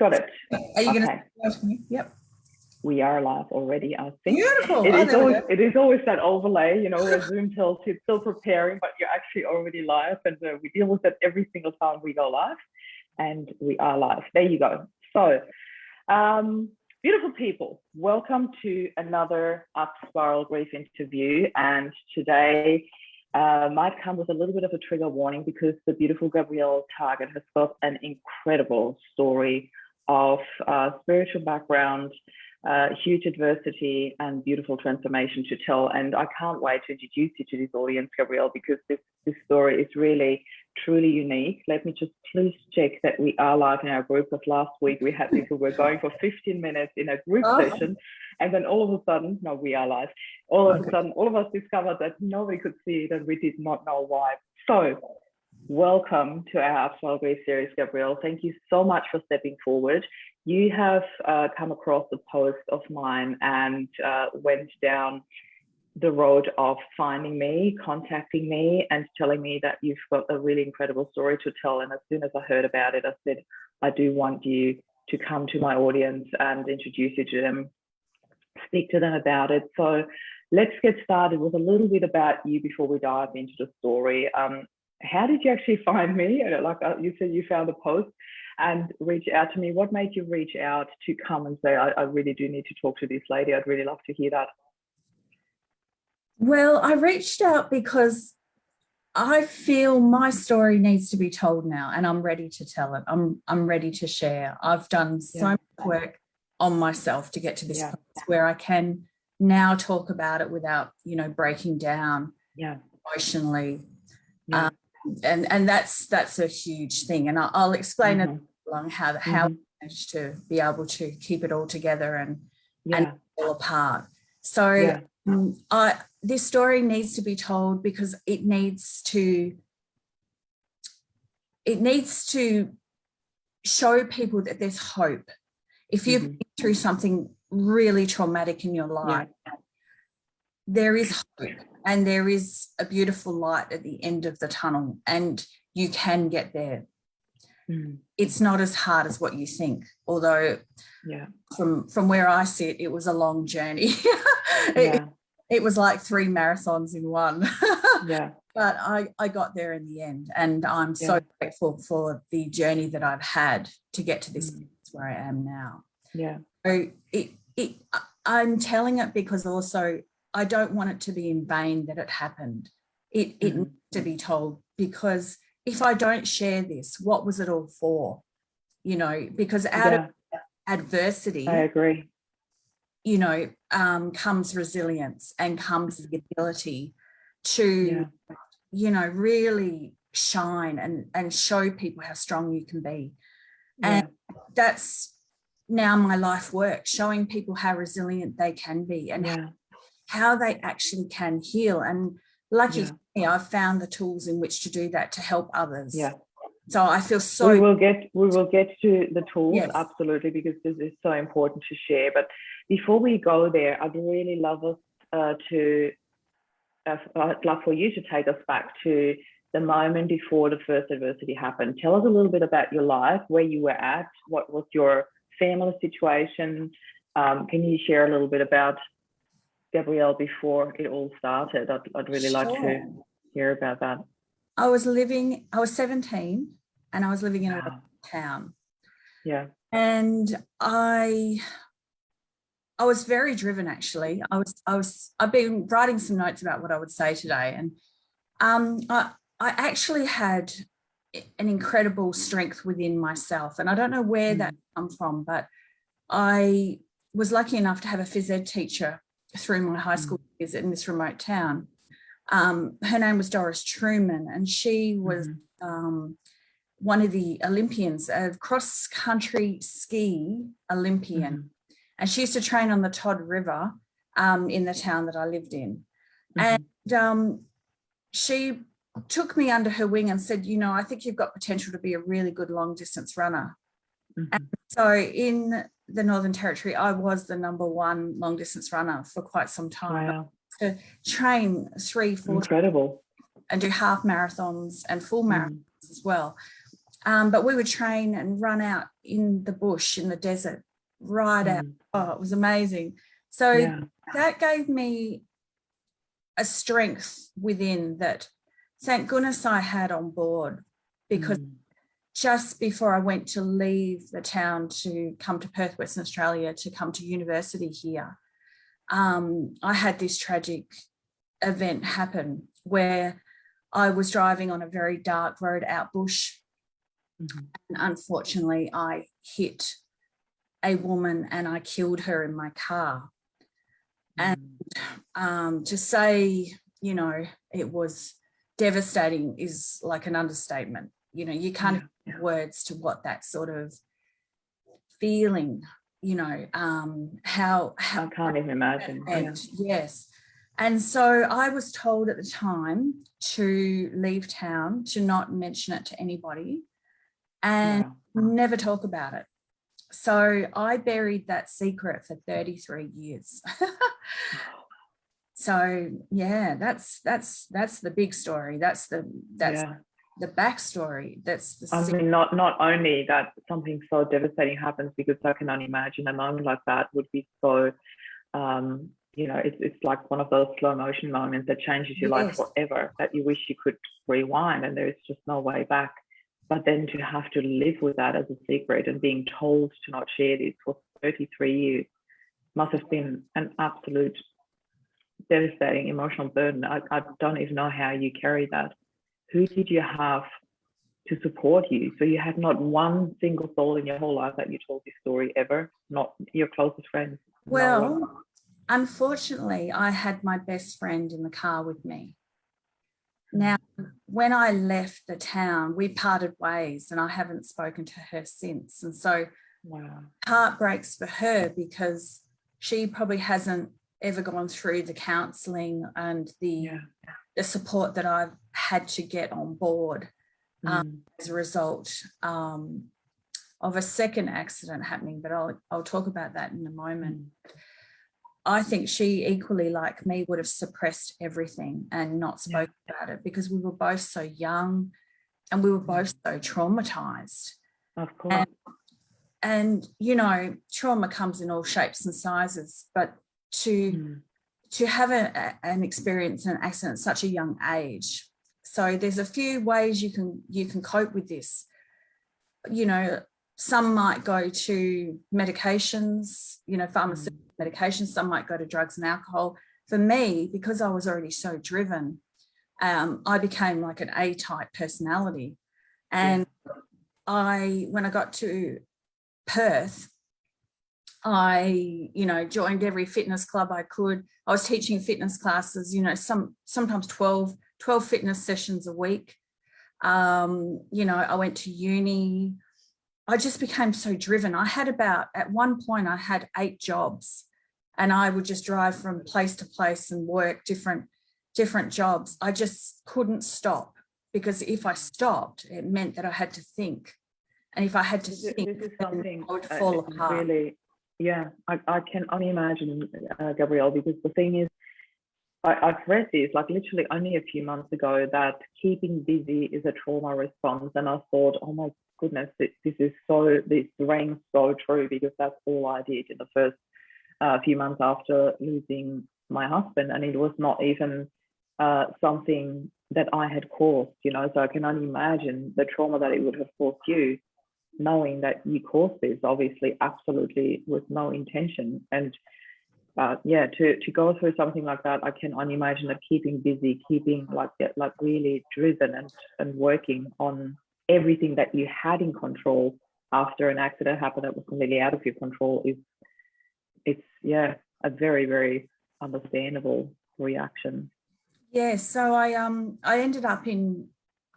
Got it. Are you going to ask me? Yep. We are live already, I think. Beautiful. It is always that overlay, where Zoom tells you it's still preparing, but you're actually already live. And we deal with that every single time we go live. And we are live. There you go. So, beautiful people, welcome to another Up Spiral Grief interview. And today might come with a little bit of a trigger warning because the beautiful Gabrielle Targett has got an incredible story of spiritual background, huge adversity and beautiful transformation to tell. And I can't wait to introduce you to this audience, Gabrielle, because this story is really, truly unique. Let me just please check that we are live in our group, because last week we had people were going for 15 minutes in a group session. And then all of a sudden, no, we are live. All of a sudden, all of us discovered that nobody could see it and we did not know why. So welcome to our Up Spiral Grief series, Gabrielle. Thank you so much for stepping forward. You have come across a post of mine and went down the road of finding me, contacting me, and telling me that you've got a really incredible story to tell. And as soon as I heard about it, I said, I do want you to come to my audience and introduce you to them, speak to them about it. So let's get started with a little bit about you before we dive into the story. How did you actually find me? Like you said, you found a post and reach out to me. What made you reach out to come and say, I really do need to talk to this lady? I'd really love to hear that. Well, I reached out because I feel my story needs to be told now, and I'm ready to tell it. I'm ready to share. I've done so much work on myself to get to this place where I can now talk about it without, breaking down emotionally. And that's a huge thing. And I'll explain it along how I managed to be able to keep it all together and fall apart. So this story needs to be told because it needs to show people that there's hope. If you've been through something really traumatic in your life, there is hope and there is a beautiful light at the end of the tunnel, and you can get there. It's not as hard as what you think, although from where I sit, it was a long journey. It was like 3 marathons in one. But I got there in the end, and I'm so grateful for the journey that I've had to get to this place where I am now. So I'm telling it because also I don't want it to be in vain that it happened. It needs to be told, because if I don't share this, what was it all for? Because out of adversity, I agree, comes resilience and comes the ability to, really shine and show people how strong you can be. And that's now my life work, showing people how resilient they can be and how they actually can heal. And lucky for me, I've found the tools in which to do that to help others. So I feel so. We will get to the tools, absolutely, because this is so important to share. But before we go there, I'd really love I'd love for you to take us back to the moment before the first adversity happened. Tell us a little bit about your life, where you were at, what was your family situation. Can you share a little bit about Gabrielle before it all started? I'd really like to hear about that. I was 17 and I was living in a town. And I was very driven, actually. I've been writing some notes about what I would say today. And I actually had an incredible strength within myself. And I don't know where that comes from, but I was lucky enough to have a phys ed teacher through my high school years in this remote town. Her name was Doris Truman, and she was one of the Olympians, a cross-country ski Olympian. And she used to train on the Todd River in the town that I lived in. And she took me under her wing and said, I think you've got potential to be a really good long-distance runner. And so in the Northern Territory, I was the #1 long-distance runner for quite some time. To train 3, 4 incredible, and do half marathons and full marathons as well. But we would train and run out in the bush, in the desert, right out. Oh, it was amazing. So that gave me a strength within that, thank goodness I had on board, because just before I went to leave the town to come to Perth, Western Australia, to come to university here, I had this tragic event happen where I was driving on a very dark road out bush. And unfortunately, I hit a woman and I killed her in my car. And to say, you know, it was devastating is like an understatement. You know, you can't have words to what that sort of feeling, you know, how I can't even imagine. Yes. And so I was told at the time to leave town, to not mention it to anybody, and never talk about it. So I buried that secret for 33 years. So yeah, that's the big story. That's the backstory. That's the I mean, not only that something so devastating happens, because I can only imagine a moment like that would be so you know, it's like one of those slow motion moments that changes your life forever, that you wish you could rewind and there's just no way back. But then to have to live with that as a secret and being told to not share this for 33 years must have been an absolute devastating emotional burden. I don't even know how you carry that. Who did you have to support you? So you had not one single soul in your whole life that you told this story ever? Not your closest friends? Well, unfortunately, I had my best friend in the car with me. Now, when I left the town, we parted ways and I haven't spoken to her since. And so heart breaks for her, because she probably hasn't ever gone through the counselling and the support that I've had to get on board as a result of a second accident happening. But I'll talk about that in a moment. I think she, equally like me, would have suppressed everything and not spoken about it, because we were both so young and we were both so traumatized. Of course. And you know, trauma comes in all shapes and sizes, but to have an experience, an accident at such a young age. So there's a few ways you can cope with this. You know, some might go to medications, you know, pharmaceutical medications. Some might go to drugs and alcohol. For me, because I was already so driven, I became like an A-type personality. And when I got to Perth, I, you know, joined every fitness club I could. I was teaching fitness classes, you know, sometimes 12 fitness sessions a week. You know, I went to uni. I just became so driven. At one point, I had 8 jobs, and I would just drive from place to place and work different jobs. I just couldn't stop, because if I stopped, it meant that I had to think. And if I had to think, this is something I would fall apart. Really, I can only imagine, Gabrielle, because the thing is, I've read this like literally only a few months ago, that keeping busy is a trauma response. And I thought, oh my goodness, this rings so true, because that's all I did in the first few months after losing my husband. And it was not even something that I had caused, you know, so I can only imagine the trauma that it would have caused you, knowing that you caused this, obviously, absolutely with no intention. And to go through something like that, I can only imagine that keeping busy, keeping like really driven and working on everything that you had in control after an accident happened that was completely out of your control it's a very, very understandable reaction. Yeah, so I ended up in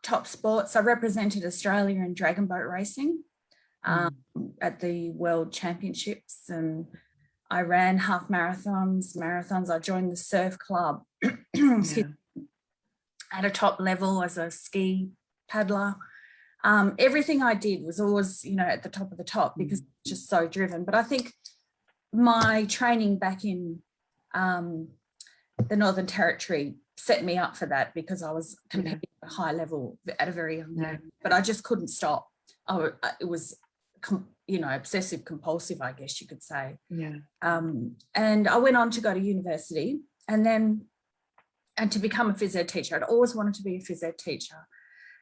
top sports. I represented Australia in dragon boat racing at the World Championships, and I ran half marathons. I joined the surf club at a top level as a ski paddler. Everything I did was always, you know, at the top of the top, because it's just so driven. But I think my training back in the Northern Territory set me up for that, because I was competing at a high level at a very young age, but I just couldn't stop. it was, obsessive compulsive, I guess you could say. Yeah. And I went on to go to university and to become a phys ed teacher. I'd always wanted to be a phys ed teacher.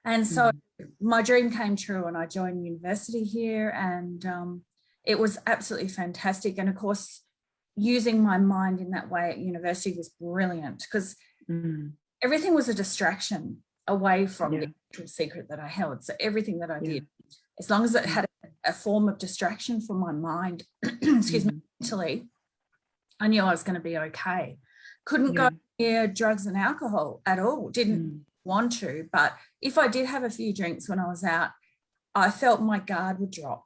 And so my dream came true and I joined university here, and it was absolutely fantastic. And of course, using my mind in that way at university was brilliant, because everything was a distraction away from the actual secret that I held. So everything that I did, as long as it had a form of distraction from my mind, excuse me, mentally, I knew I was going to be okay. Couldn't go near drugs and alcohol at all. Didn't want to, but if I did have a few drinks when I was out, I felt my guard would drop.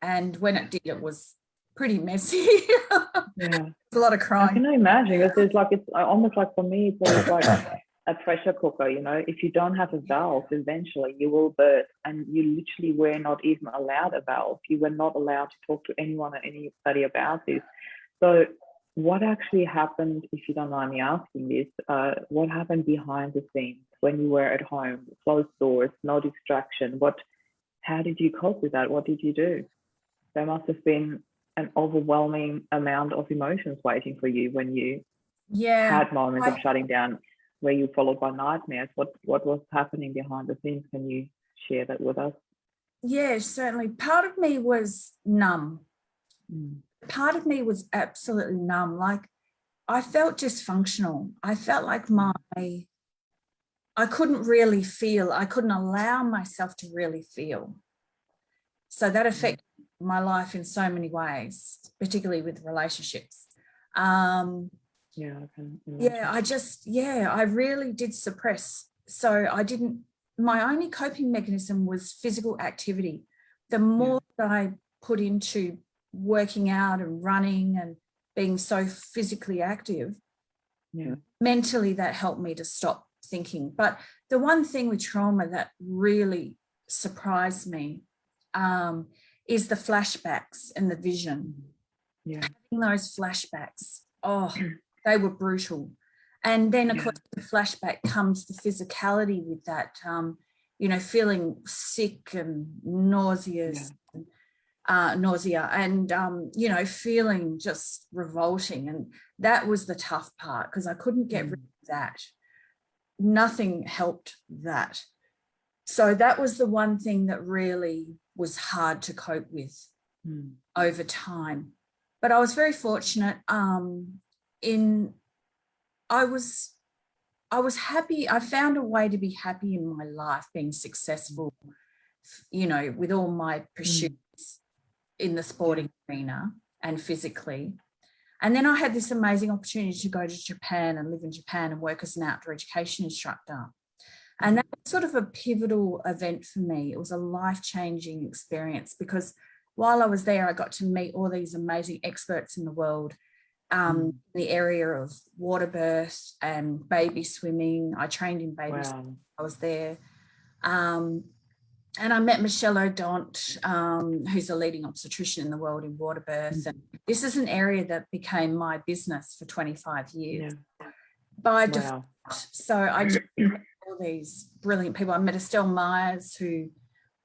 And when it did, it was pretty messy. Yeah. A lot of crying. I can imagine. It's almost like, for me, it's almost like a pressure cooker. If you don't have a valve, eventually you will burst. And you literally were not even allowed a valve. You were not allowed to talk to anyone or anybody about this. So what actually happened, if you don't mind me asking this, what happened behind the scenes when you were at home? Closed doors, no distraction. How did you cope with that? What did you do? There must have been an overwhelming amount of emotions waiting for you when you had moments of shutting down, where you followed by nightmares. What was happening behind the scenes? Can you share that with us? Yeah, certainly. Part of me was numb. Part of me was absolutely numb. Like, I felt dysfunctional. I felt like I couldn't really feel. I couldn't allow myself to really feel. So that affected my life in so many ways, particularly with relationships. I really did suppress. So my only coping mechanism was physical activity. The more that I put into working out and running and being so physically active, mentally that helped me to stop thinking. But the one thing with trauma that really surprised me is the flashbacks and the vision. Having those flashbacks, they were brutal. And then, of course, the flashback comes the physicality with that, feeling sick and nausea and, feeling just revolting. And that was the tough part, because I couldn't get rid of that. Nothing helped that. So that was the one thing that really was hard to cope with over time. But I was very fortunate I was happy. I found a way to be happy in my life, being successful, with all my pursuits in the sporting arena and physically. And then I had this amazing opportunity to go to Japan and live in Japan and work as an outdoor education instructor. And that was sort of a pivotal event for me. It was a life-changing experience, because while I was there, I got to meet all these amazing experts in the world in the area of water birth and baby swimming. I trained in baby swimming. I was there. And I met Michelle O'Dont, who's a leading obstetrician in the world in water birth. And this is an area that became my business for 25 years by default. So I just met all these brilliant people. I met Estelle Myers, who,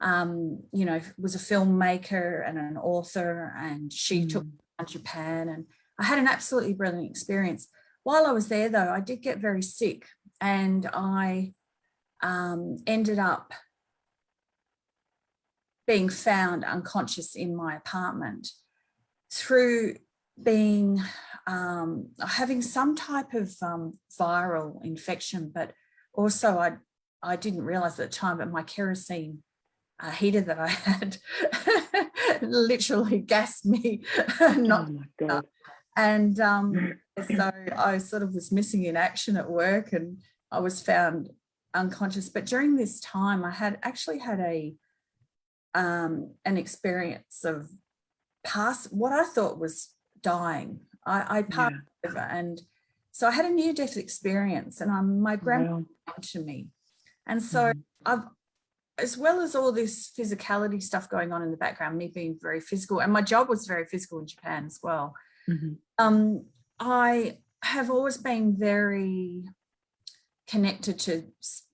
was a filmmaker and an author, and she took me to Japan, and I had an absolutely brilliant experience. While I was there, though, I did get very sick, and I ended up being found unconscious in my apartment through being having some type of viral infection, but also I didn't realize at the time, but my kerosene heater that I had literally gassed me. Oh my God. And so I sort of was missing in action at work, and I was found unconscious. But during this time, I had an experience of what I thought was dying. I passed over, and so I had a near-death experience, and my grandma came to me. And so I've, as well as all this physicality stuff going on in the background, me being very physical, and my job was very physical in Japan as well, I have always been very connected to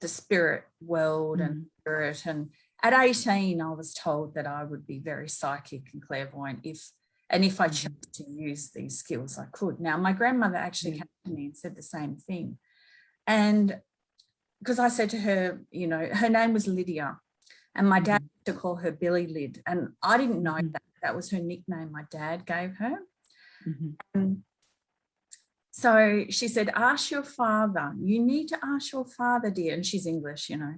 the spirit world and spirit, and at 18, I was told that I would be very psychic and clairvoyant if I chose to use these skills, I could. Now, my grandmother actually came to me and said the same thing. And because I said to her, you know, her name was Lydia, and my dad used to call her Billy Lid. And I didn't know that was her nickname my dad gave her. So she said, ask your father. You need to ask your father, dear. And she's English, you know.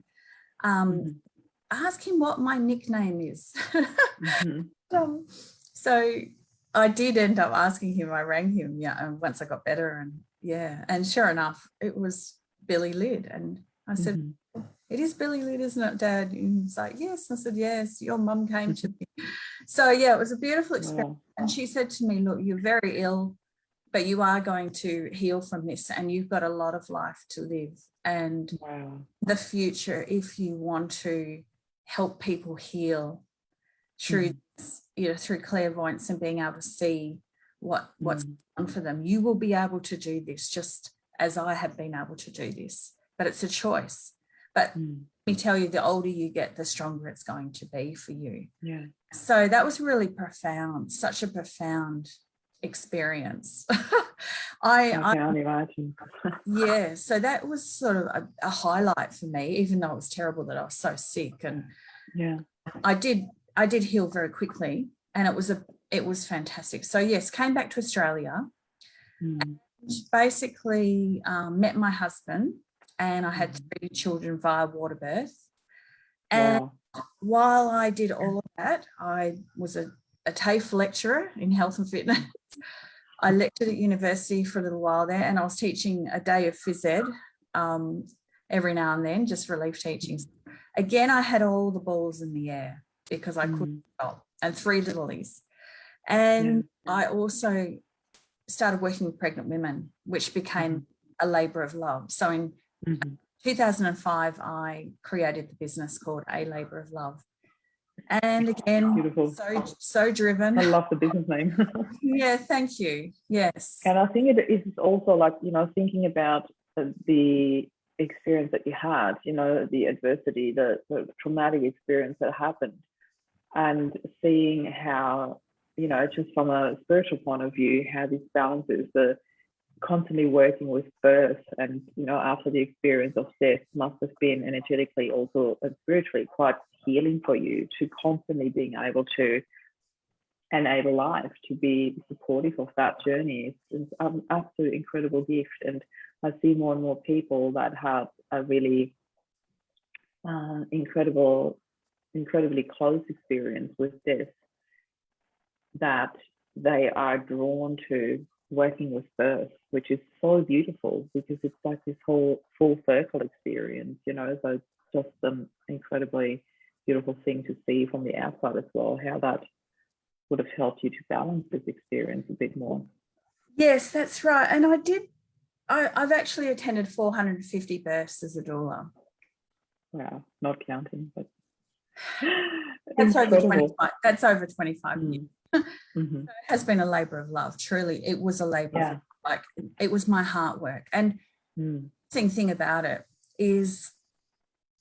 Ask him what my nickname is. So I did end up asking him. I rang him, once I got better, and sure enough, it was Billy Lid. And I said, it is Billy Lid, isn't it, Dad? And he's like, yes. I said, yes, your mum came to me. So yeah, it was a beautiful experience. And she said to me, look, you're very ill, but you are going to heal from this, and you've got a lot of life to live. And the future, if you want to help people heal through through clairvoyance and being able to see what's on for them, you will be able to do this just as I have been able to do this. But it's a choice. But let me tell you, the older you get, the stronger it's going to be for you. Yeah. So that was really profound, such a profound experience. I can't imagine. Yeah, so that was sort of a highlight for me, even though it was terrible that I was so sick. And I did heal very quickly, and it was fantastic. So yes, came back to Australia, and basically met my husband, and I had 3 children via water birth. And while I did all of that, I was a TAFE lecturer in health and fitness. I lectured at university for a little while there, and I was teaching a day of phys ed every now and then, just relief teaching. Again, I had all the balls in the air because I couldn't stop, and 3 littlies. And I also started working with pregnant women, which became a labour of love. So in 2005, I created the business called A Labour of Love. And again, beautiful. So driven. I love the business name. Yeah, thank you. Yes. And I think it is also like, you know, thinking about the experience that you had, you know, the adversity, the traumatic experience that happened, and seeing how, you know, just from a spiritual point of view, how this balances the constantly working with birth, and, you know, after the experience of death must have been energetically also and spiritually quite healing for you, to constantly being able to enable life to be supportive of that journey. It's an absolute incredible gift. And I see more and more people that have a really incredibly close experience with death, that they are drawn to working with birth, which is so beautiful, because it's like this whole full circle experience, you know. So it's just an incredibly beautiful thing to see from the outside as well, how that would have helped you to balance this experience a bit more. Yes, that's right. And I've actually attended 450 births as a doula. Wow, not counting, but that's over 25 years. So it has been a labour of love. Truly, it was a labour of love. Like, it was my heart work. And the thing about it is,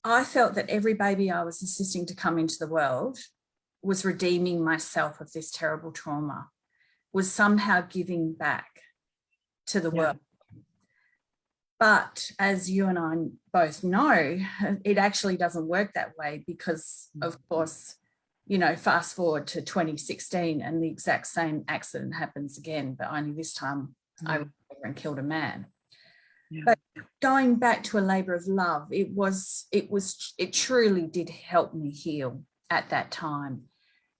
I felt that every baby I was assisting to come into the world was redeeming myself of this terrible trauma, was somehow giving back to the world. But as you and I both know, it actually doesn't work that way, because, of course, you know, fast forward to 2016 and the exact same accident happens again, but only this time I ran over and killed a man. But going back to a labour of love, it truly did help me heal at that time.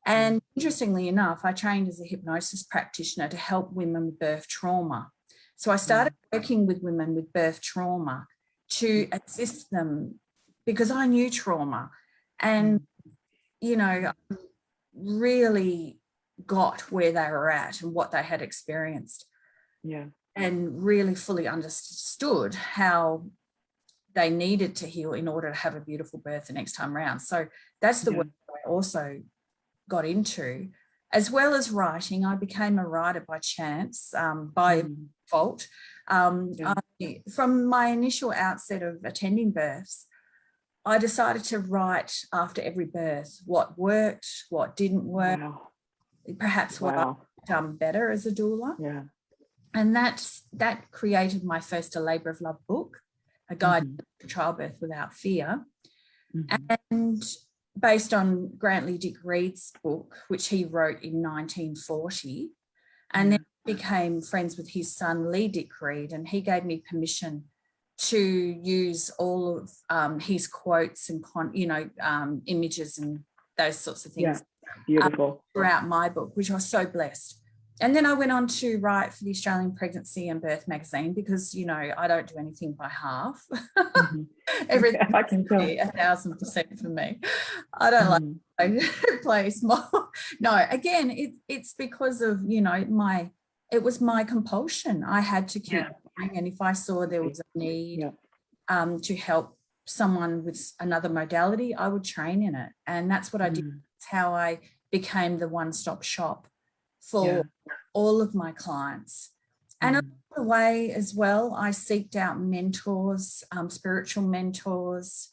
And interestingly enough, I trained as a hypnosis practitioner to help women with birth trauma. So I started working with women with birth trauma to assist them, because I knew trauma, and, you know, really got where they were at and what they had experienced. And really fully understood how they needed to heal in order to have a beautiful birth the next time around. So that's the work I also got into. As well as writing, I became a writer by chance, by fault. From my initial outset of attending births, I decided to write after every birth what worked, what didn't work, perhaps what I've done better as a doula. Yeah. And that created my first A Labour of Love book, a guide to childbirth without fear. And based on Grantley Dick Reed's book, which he wrote in 1940, and then became friends with his son, Lee Dick Reed, and he gave me permission to use all of his quotes and, images and those sorts of things beautiful. Throughout my book, which I was so blessed. And then I went on to write for the Australian Pregnancy and Birth magazine because, I don't do anything by half. Everything I can tell. 1,000% for me. I don't like to play small. No, again, it's because of, it was my compulsion. I had to keep going, and if I saw there was a need to help someone with another modality, I would train in it. And that's what I did. That's how I became the one-stop shop for all of my clients. And along the way as well, I seeked out mentors, spiritual mentors,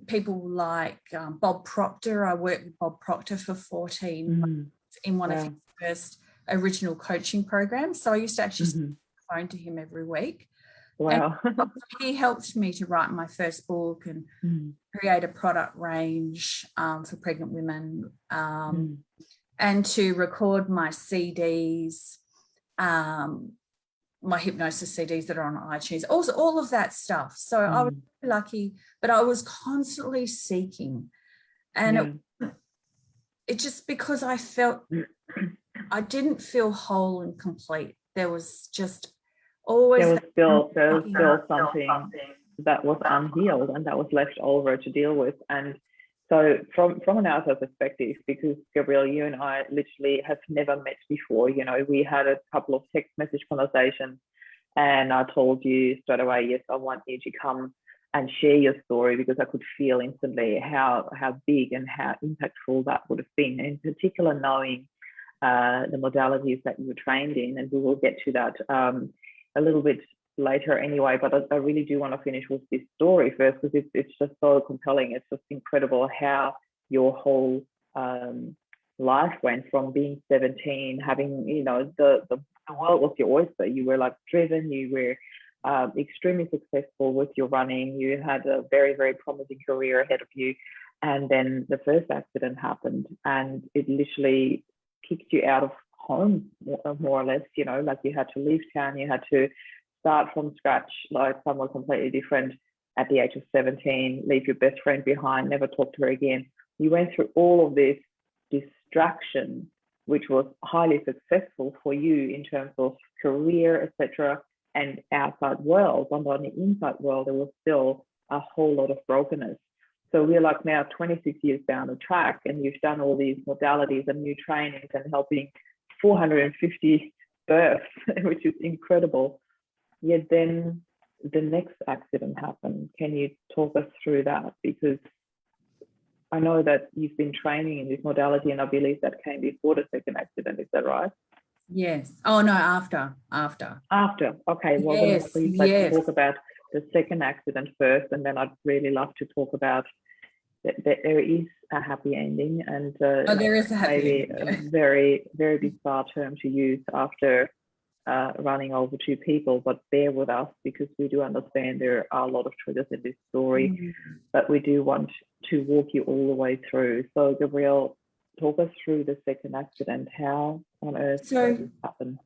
people like Bob Proctor. I worked with Bob Proctor for 14 months in one of his first original coaching programs. So I used to actually send the phone to him every week. Wow. And he helped me to write my first book and create a product range for pregnant women, and to record my CDs, my hypnosis CDs that are on iTunes, also all of that stuff. So I was lucky, but I was constantly seeking. And it just, because I felt, I didn't feel whole and complete. There was just always... There was still something that was unhealed and that was left over to deal with. And so from an outside perspective, because Gabrielle, you and I literally have never met before, we had a couple of text message conversations and I told you straight away, yes, I want you to come and share your story, because I could feel instantly how big and how impactful that would have been, in particular knowing the modalities that you were trained in. And we will get to that a little bit later anyway, but I really do want to finish with this story first, because it's just so compelling. It's just incredible how your whole life went from being 17, having, the world was your oyster. You were like driven, you were extremely successful with your running, you had a very, very promising career ahead of you, and then the first accident happened and it literally kicked you out of home, more or less, like you had to leave town, you had to start from scratch, like someone completely different at the age of 17, leave your best friend behind, never talk to her again. You went through all of this distraction, which was highly successful for you in terms of career, etc., and outside world. But on the inside world, there was still a whole lot of brokenness. So we're like now 26 years down the track, and you've done all these modalities and new trainings and helping 450 births, which is incredible. Yet then the next accident happened. Can you talk us through that? Because I know that you've been training in this modality, and I believe that came before the second accident. Is that right? Yes. Oh, no, after. Okay. Well, yes, then please let's talk about the second accident first, and then I'd really love to talk about that there is a happy ending, and there is a happy ending. A very, very bizarre term to use after running over two people, but bear with us because we do understand there are a lot of triggers in this story, but we do want to walk you all the way through. So Gabrielle, talk us through the second accident. How on earth did this happen?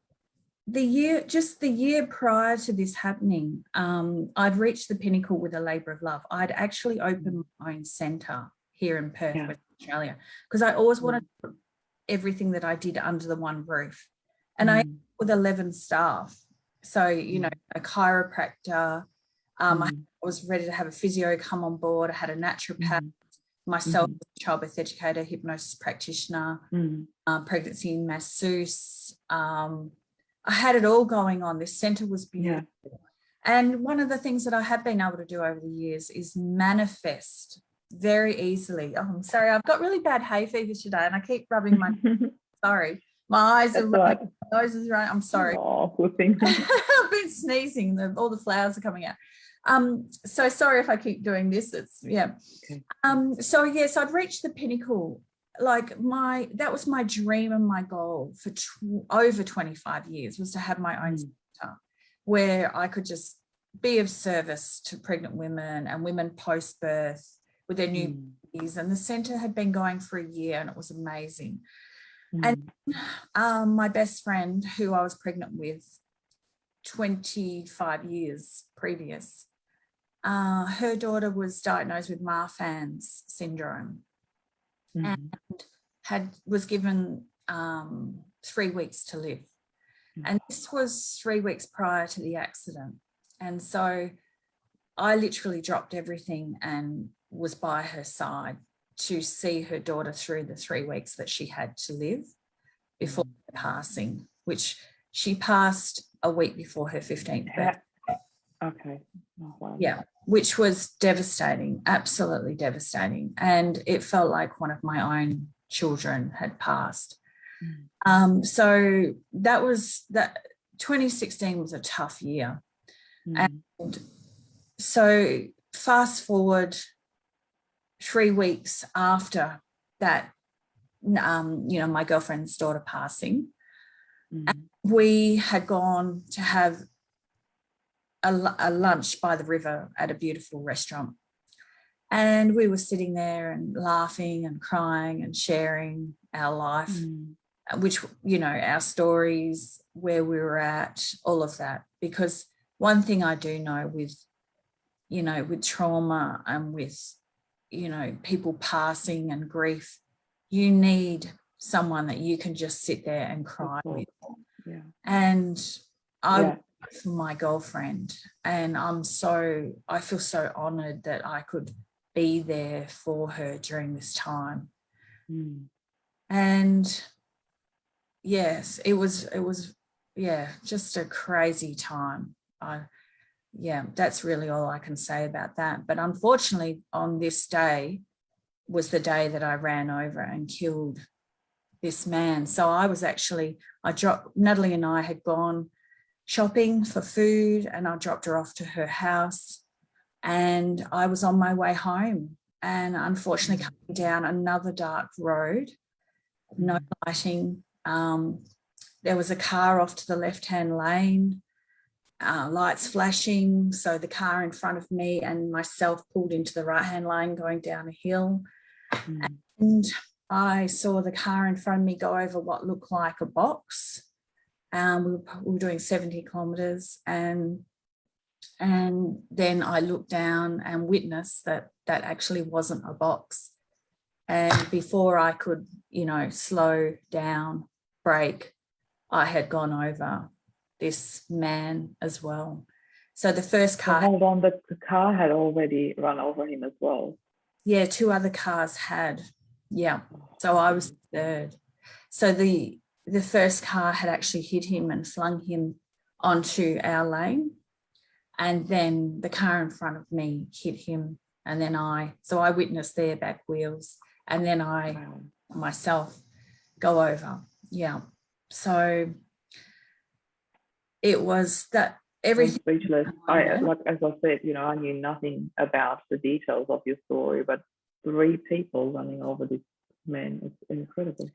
The year prior to this happening, I'd reached the pinnacle with A Labour of Love. I'd actually opened my own centre here in Perth, Western Australia, because I always wanted to put everything that I did under the one roof. And I ended with 11 staff. So, a chiropractor, I was ready to have a physio come on board. I had a naturopath, myself, childbirth educator, hypnosis practitioner, pregnancy masseuse. I had it all going on. This centre was beautiful. Yeah. And one of the things that I have been able to do over the years is manifest very easily. Oh, I'm sorry, I've got really bad hay fever today and I keep rubbing my sorry. My eyes are running. My nose is running. I'm sorry. Oh, poor thing. I've been sneezing. All the flowers are coming out. So sorry if I keep doing this. It's Okay. So yes, I'd reached the pinnacle. Like that was my dream and my goal for over 25 years, was to have my own center where I could just be of service to pregnant women and women post-birth with their new babies. And the center had been going for a year and it was amazing. And my best friend, who I was pregnant with 25 years previous, her daughter was diagnosed with Marfan's syndrome and was given 3 weeks to live. And this was 3 weeks prior to the accident. And so I literally dropped everything and was by her side to see her daughter through the 3 weeks that she had to live before her passing, which she passed a week before her 15th birthday. Okay. Oh, wow. Yeah, which was devastating, absolutely devastating. And it felt like one of my own children had passed. So that 2016 was a tough year. And so fast forward 3 weeks after that, my girlfriend's daughter passing, we had gone to have a lunch by the river at a beautiful restaurant. And we were sitting there and laughing and crying and sharing our life, which, our stories, where we were at, all of that. Because one thing I do know with trauma and with, people passing and grief, you need someone that you can just sit there and cry with. Yeah. And I for my girlfriend, and I feel so honored that I could be there for her during this time. And yes, it was just a crazy time. That's really all I can say about that. But unfortunately, on this day was the day that I ran over and killed this man. So Natalie and I had gone shopping for food, and I dropped her off to her house, and I was on my way home, and unfortunately coming down another dark road, no lighting. There was a car off to the left-hand lane, lights flashing, so the car in front of me and myself pulled into the right-hand lane going down a hill. And I saw the car in front of me go over what looked like a box. We were doing 70 kilometres, and then I looked down and witnessed that actually wasn't a box. And before I could, slow down, brake, I had gone over this man as well. So the first car... Hold on, the car had already run over him as well? Yeah, 2 other cars had. Yeah, so I was third. So the first car had actually hit him and flung him onto our lane. And then the car in front of me hit him. And then I witnessed their back wheels. And then I myself go over. Yeah. So it was that everything. I'm speechless. As I said, I knew nothing about the details of your story, but 3 people running over this man is incredible.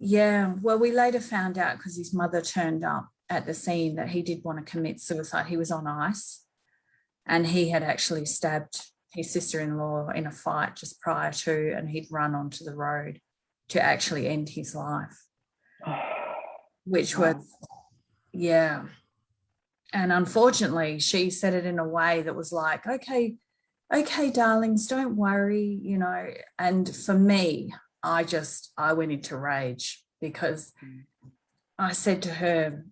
Yeah, well, we later found out, because his mother turned up at the scene, that he did want to commit suicide. He was on ice, and he had actually stabbed his sister-in-law in a fight just prior to, and he'd run onto the road to actually end his life, which was, And unfortunately, she said it in a way that was like, okay, darlings, don't worry, And for me, I went into rage, because I said to her,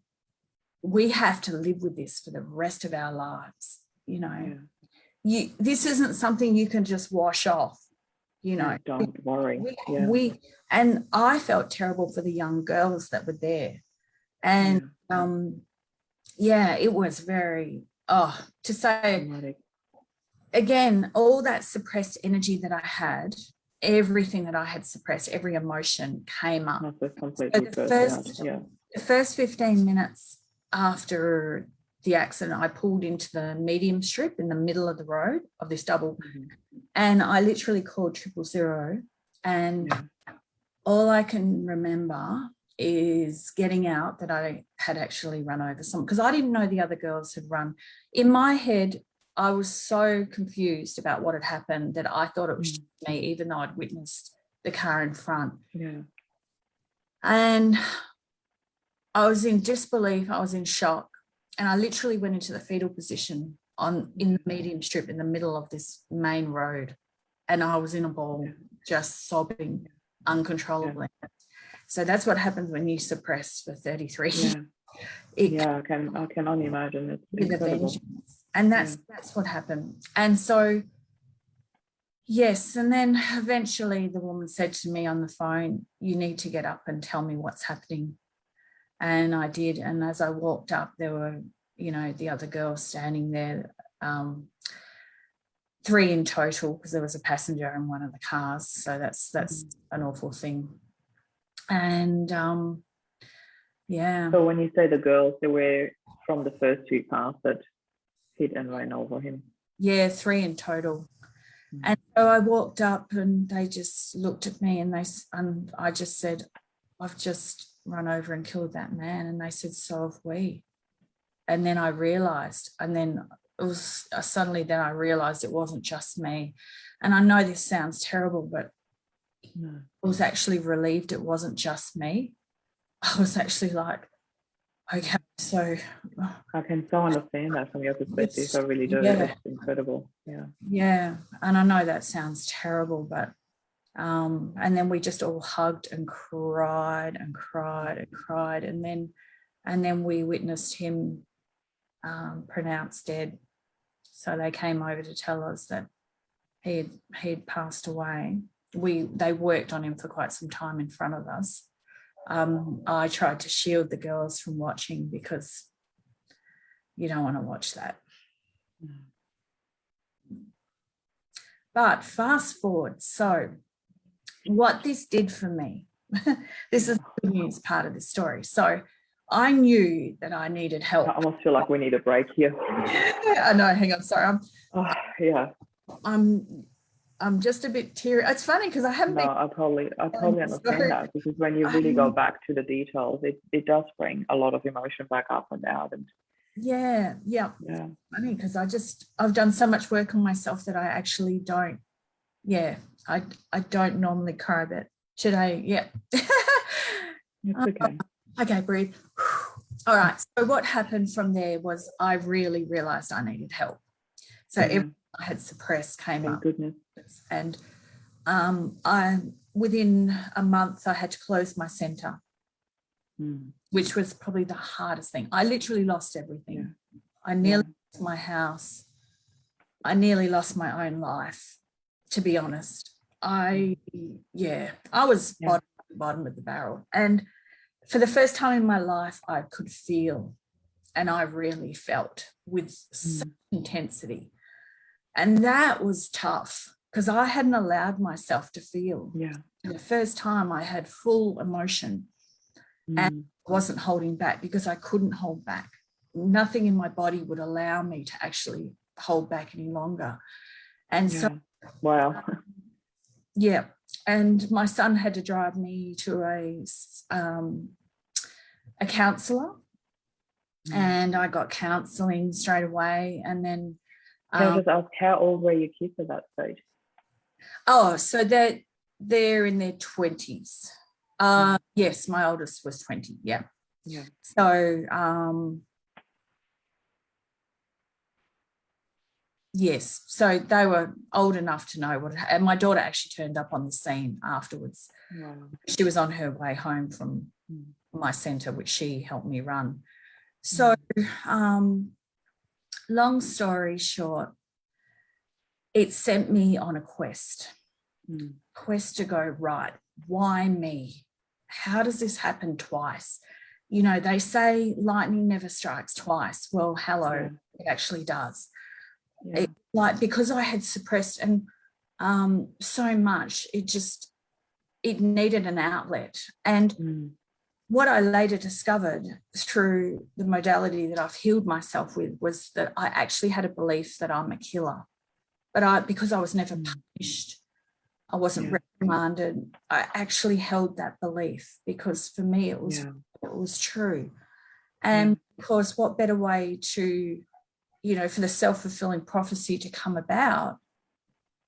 we have to live with this for the rest of our lives. This isn't something you can just wash off, Don't worry. And I felt terrible for the young girls that were there. And it was very, to say, dramatic. Again, all that suppressed energy that I had, everything that I had suppressed, every emotion came up. So the first 15 minutes after the accident, I pulled into the medium strip in the middle of the road of this double, and I literally called 000, and all I can remember is getting out that I had actually run over someone, because I didn't know the other girls had run. In my head, I was so confused about what had happened that I thought it was just me, even though I'd witnessed the car in front. Yeah. And I was in disbelief, I was in shock, and I literally went into the fetal position in the medium strip in the middle of this main road, and I was in a ball, just sobbing uncontrollably. So that's what happens when you suppress for 33 years. I can only imagine. It's incredible. And that's what happened. And so, yes, and then eventually the woman said to me on the phone, you need to get up and tell me what's happening. And I did. And as I walked up, there were, you know, the other girls standing there, 3 in total, because there was a passenger in one of the cars. So that's an awful thing. And so when you say the girls, they were from the first 2 cars that hit and ran over him? Yeah, 3 in total. And so I walked up and they just looked at me, and I just said, I've just run over and killed that man. And they said, so have we. And then I realised, and then it was suddenly then I realised it wasn't just me. And I know this sounds terrible, but I was actually relieved it wasn't just me. I was actually like, okay, so I can so understand that from your perspective. I really do. Yeah. It's incredible. Yeah. And I know that sounds terrible, but and then we just all hugged and cried and cried and cried. And then we witnessed him pronounced dead. So they came over to tell us that he had passed away. They worked on him for quite some time in front of us. I tried to shield the girls from watching because you don't want to watch that. But fast forward. So what this did for me, this is the good news part of the story. So I knew that I needed help. I almost feel like we need a break here. I know, hang on, sorry. I'm just a bit teary. It's funny because I haven't been. I totally understand that, because when you really go back to the details, it does bring a lot of emotion back up and out. And yeah. Funny because I've done so much work on myself that I actually don't. Yeah, I don't normally cry, but today, yeah. It's okay. Okay, breathe. All right. So what happened from there was I really realised I needed help. So everything I had suppressed came up. Thank goodness. And within a month I had to close my centre, which was probably the hardest thing. I literally lost everything. I nearly lost my house. I nearly lost my own life, to be honest. I was bottom of the barrel. And for the first time in my life, I could feel, and I really felt with such intensity. And that was tough because I hadn't allowed myself to feel. For the first time I had full emotion and wasn't holding back because I couldn't hold back. Nothing in my body would allow me to actually hold back any longer. And so, wow. And my son had to drive me to a counsellor, and I got counselling straight away. And then can I just ask, how old were your kids at that stage? So they're in their 20s. Yes, my oldest was 20. Yeah. So yes, so they were old enough to know and my daughter actually turned up on the scene afterwards. She was on her way home from my centre, which she helped me run. So long story short, it sent me on a quest to go, right, why me? How does this happen twice? You know, they say lightning never strikes twice. Well, hello, it actually does. It, because I had suppressed and so much, it needed an outlet. And what I later discovered through the modality that I've healed myself with was that I actually had a belief that I'm a killer. But because I was never punished, I wasn't reprimanded, I actually held that belief because for me it was true. And because what better way to, for the self-fulfilling prophecy to come about,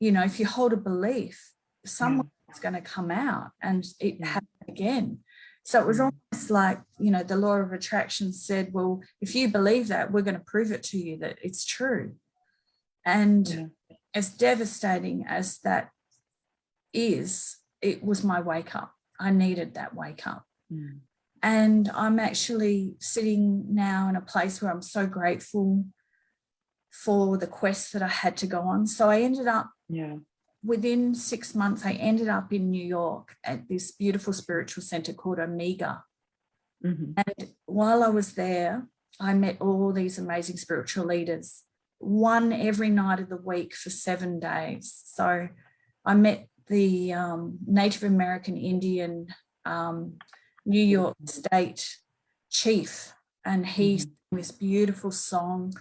if you hold a belief, someone's going to come out and it happened again. So it was almost like, the law of attraction said, well, if you believe that, we're going to prove it to you that it's true. And as devastating as that is, it was my wake up. I needed that wake up. And I'm actually sitting now in a place where I'm so grateful for the quest that I had to go on. So I ended up, within 6 months, I ended up in New York at this beautiful spiritual center called Omega. And while I was there, I met all these amazing spiritual leaders, one every night of the week for 7 days. So I met the Native American Indian New York State chief, and he sang this beautiful song.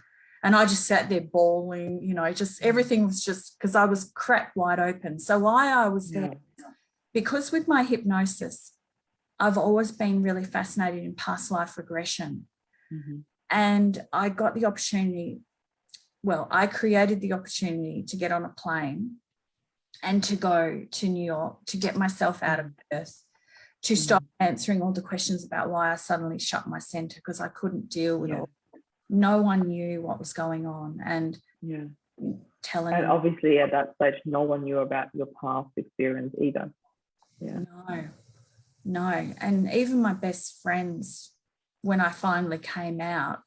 And I just sat there bawling, just everything was just because I was cracked wide open. So why I was there, because with my hypnosis, I've always been really fascinated in past life regression. And I got the opportunity, I created the opportunity to get on a plane and to go to New York, to get myself out of Perth, to stop answering all the questions about why I suddenly shut my centre because I couldn't deal with all. No one knew what was going on, and telling. And obviously, at that stage, no one knew about your past experience either. No, and even my best friends, when I finally came out,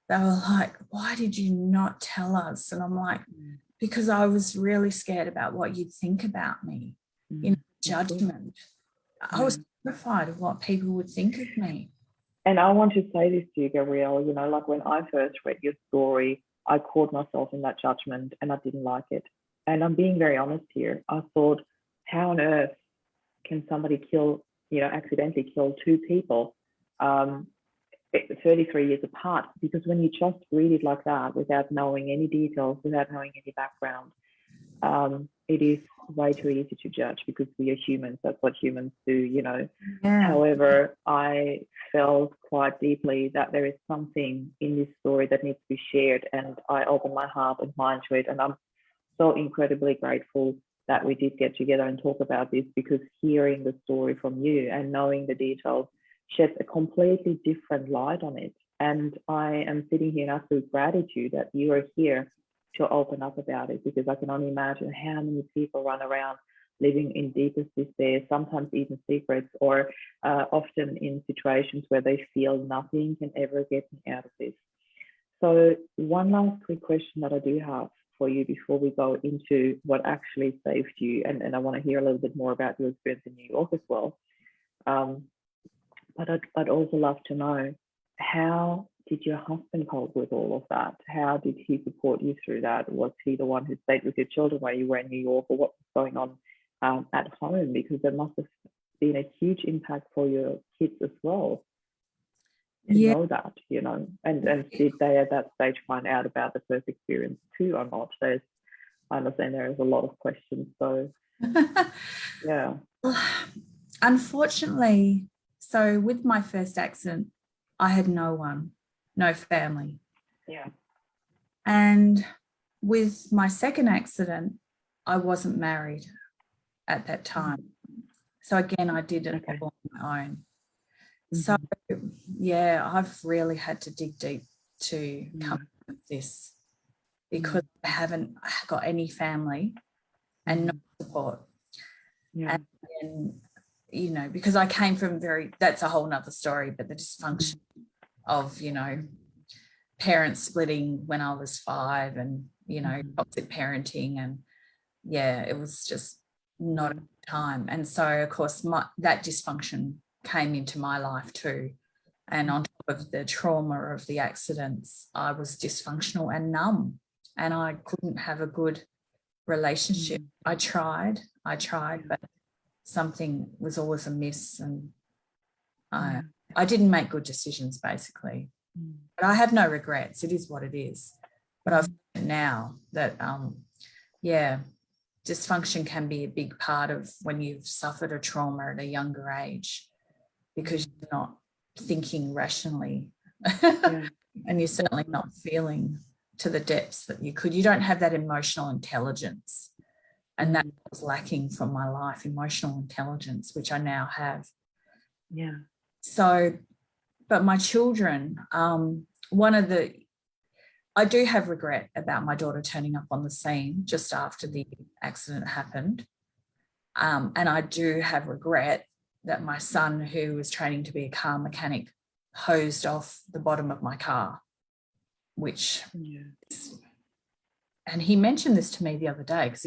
they were like, "Why did you not tell us?" And I'm like, "Because I was really scared about what you'd think about me, judgment. I was terrified of what people would think of me." And I want to say this to you, Gabrielle, like when I first read your story, I caught myself in that judgment and I didn't like it. And I'm being very honest here. I thought, how on earth can somebody accidentally kill 2 people 33 years apart? Because when you just read it like that, without knowing any details, without knowing any background, it is way too easy to judge because we are humans. That's what humans do, However, I felt quite deeply that there is something in this story that needs to be shared, and I opened my heart and mind to it. And I'm so incredibly grateful that we did get together and talk about this, because hearing the story from you and knowing the details sheds a completely different light on it. And I am sitting here in absolute gratitude that you are here to open up about it, because I can only imagine how many people run around living in deepest despair, sometimes even secrets, or often in situations where they feel nothing can ever get me out of this. So one last quick question that I do have for you before we go into what actually saved you, and I want to hear a little bit more about your experience in New York as well. But I'd also love to know, how did your husband cope with all of that? How did he support you through that? Was he the one who stayed with your children while you were in New York, or what was going on at home? Because there must have been a huge impact for your kids as well to know that, and did they at that stage find out about the first experience too or not? I understand there is a lot of questions, so Unfortunately, so with my first accident, I had no one, no family. And with my second accident, I wasn't married at that time. So again, I did it all on my own. So I've really had to dig deep to come up with this, because I haven't got any family and no support. And then, because I came from that's a whole nother story, but the dysfunction of, parents splitting when I was 5, and, toxic parenting, and it was just not a time. And so, of course, that dysfunction came into my life too. And on top of the trauma of the accidents, I was dysfunctional and numb, and I couldn't have a good relationship. I tried, but something was always amiss. And I didn't make good decisions, basically. But I have no regrets. It is what it is. But I've learned now that, dysfunction can be a big part of when you've suffered a trauma at a younger age, because you're not thinking rationally and you're certainly not feeling to the depths that you could. You don't have that emotional intelligence, and that was lacking from my life, emotional intelligence, which I now have. Yeah. So, but my children, I do have regret about my daughter turning up on the scene just after the accident happened. And I do have regret that my son, who was training to be a car mechanic, hosed off the bottom of my car, which, and he mentioned this to me the other day, because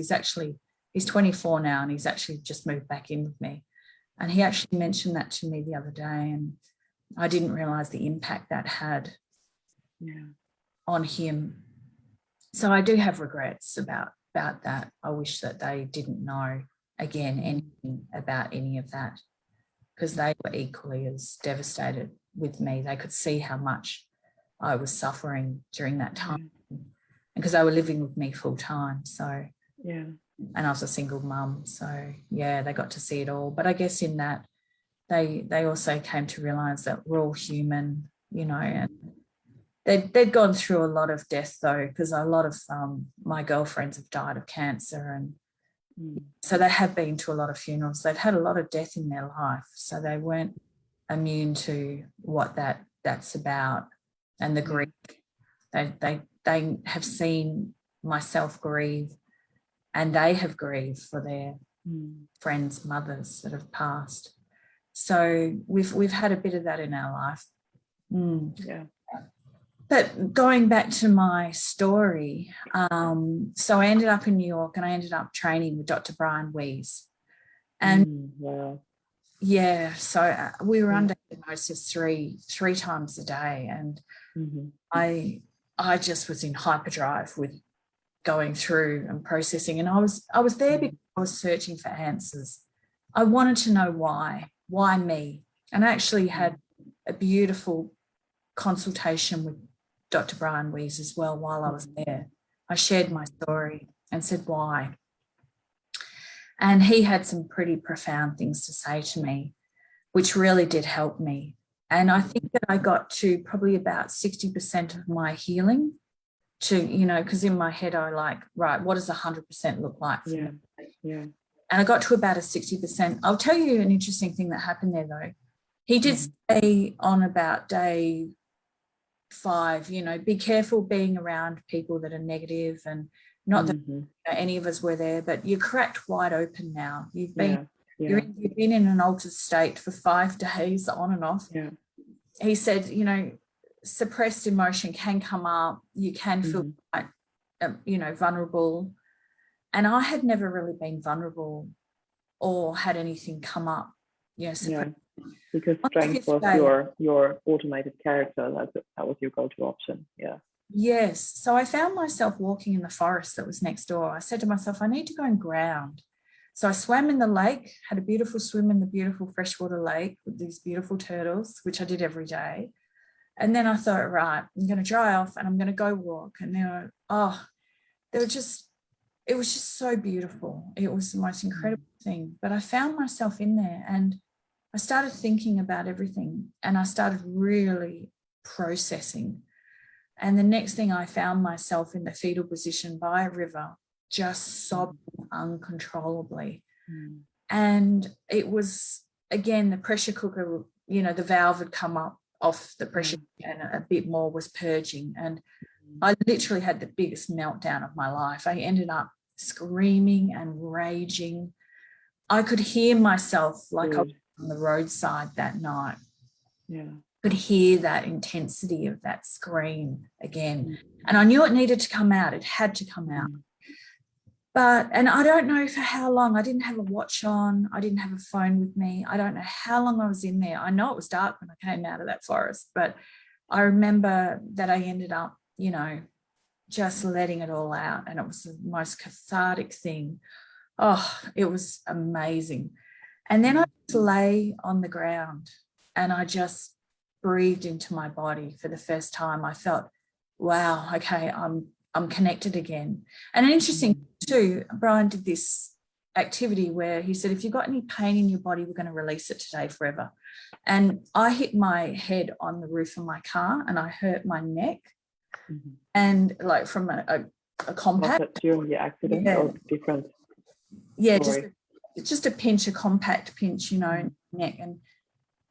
he's 24 now, and he's actually just moved back in with me. And he actually mentioned that to me the other day, and I didn't realise the impact that had on him. So I do have regrets about that. I wish that they didn't know, again, anything about any of that, because they were equally as devastated with me. They could see how much I was suffering during that time, because they were living with me full time. So, and I was a single mum. So, they got to see it all. But I guess in that, they also came to realise that we're all human, and they'd gone through a lot of death, though, because a lot of my girlfriends have died of cancer, and so they have been to a lot of funerals. They've had a lot of death in their life, so they weren't immune to what that's about, and the grief. They have seen myself grieve, and they have grieved for their friends' mothers that have passed. So we've had a bit of that in our life. But going back to my story, so I ended up in New York, and I ended up training with Dr. Brian Weiss. And so we were under hypnosis three times a day, and I just was in hyperdrive with going through and processing. And I was there because I was searching for answers. I wanted to know why me? And I actually had a beautiful consultation with Dr. Brian Weiss as well while I was there. I shared my story and said why. And he had some pretty profound things to say to me, which really did help me. And I think that I got to probably about 60% of my healing to, because in my head I right, what does 100% look like for me? And I got to about a 60%. I'll tell you an interesting thing that happened there, though. He did say on about day 5, be careful being around people that are negative, and not that any of us were there, but you're cracked wide open now. You've been you've been in an altered state for 5 days on and off. He said, suppressed emotion can come up. You can feel quite, vulnerable. And I had never really been vulnerable or had anything come up. Because strength was your automated character. That was your go-to option. Yes. So I found myself walking in the forest that was next door. I said to myself, I need to go and ground. So I swam in the lake, had a beautiful swim in the beautiful freshwater lake with these beautiful turtles, which I did every day. And then I thought, right, I'm going to dry off and I'm going to go walk. And then, it was just so beautiful. It was the most incredible thing. But I found myself in there, and I started thinking about everything, and I started really processing. And the next thing, I found myself in the fetal position by a river, just sobbing uncontrollably. And it was, again, the pressure cooker, the valve had come up off the pressure and a bit more was purging. And I literally had the biggest meltdown of my life. I ended up screaming and raging. I could hear myself like I was on the roadside that night. Could hear that intensity of that scream again. And I knew it needed to come out. It had to come out. And I don't know for how long. I didn't have a watch on. I didn't have a phone with me. I don't know how long I was in there. I know it was dark when I came out of that forest, but I remember that I ended up, just letting it all out. And it was the most cathartic thing. Oh, it was amazing. And then I just lay on the ground and I just breathed into my body for the first time. I felt, wow, okay, I'm connected again. And interesting too, Brian did this activity where he said, if you've got any pain in your body, we're going to release it today forever. And I hit my head on the roof of my car and I hurt my neck, and like from a compact. Was it during the accident or different? Yeah, just a pinch, a compact pinch, in the neck. And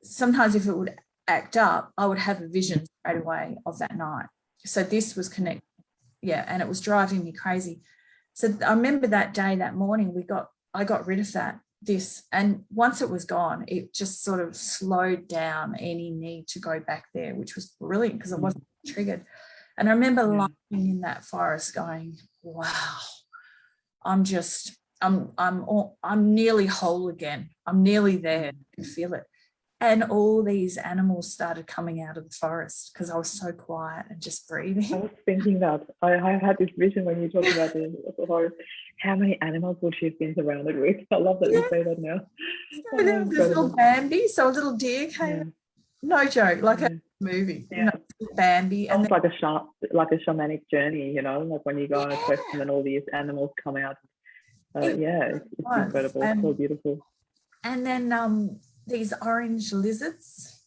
sometimes if it would act up, I would have a vision straight away of that night. So this was connected, and it was driving me crazy. So I remember that day, that morning, I got rid of this, and once it was gone, it just sort of slowed down any need to go back there, which was brilliant because it wasn't triggered. And I remember lying in that forest going, wow, I'm nearly whole again. I'm nearly there. I can feel it. And all these animals started coming out of the forest because I was so quiet and just breathing. I was thinking that. I had this vision when you talked about the forest. How many animals would she have been surrounded with? I love that you say that now. So there was this little Bambi, so a little deer came. No joke, like a movie. Bambi. And like a shamanic journey, like when you go on a quest and then all these animals come out. It's incredible. It's so beautiful. And then these orange lizards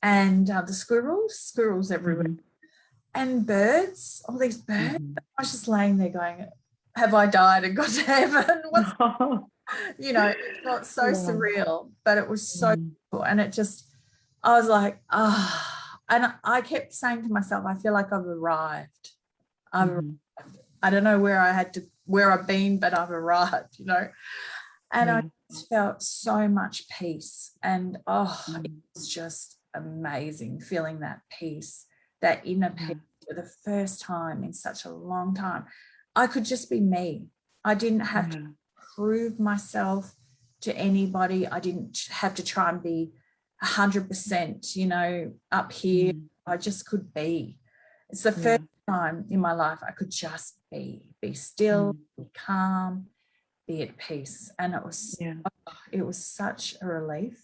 and the squirrels everywhere, and birds, all these birds. I was just laying there going, have I died and got to heaven? It felt so surreal, but it was so cool. And I was like, and I kept saying to myself, I feel like I've arrived. I don't know where I've been, but I've arrived, And I just felt so much peace. And it was just amazing feeling that peace, that inner peace for the first time in such a long time. I could just be me. I didn't have to prove myself to anybody. I didn't have to try and be 100%, up here. I just could be. It's the first time in my life I could just be still, be calm, be at peace. And it was such a relief.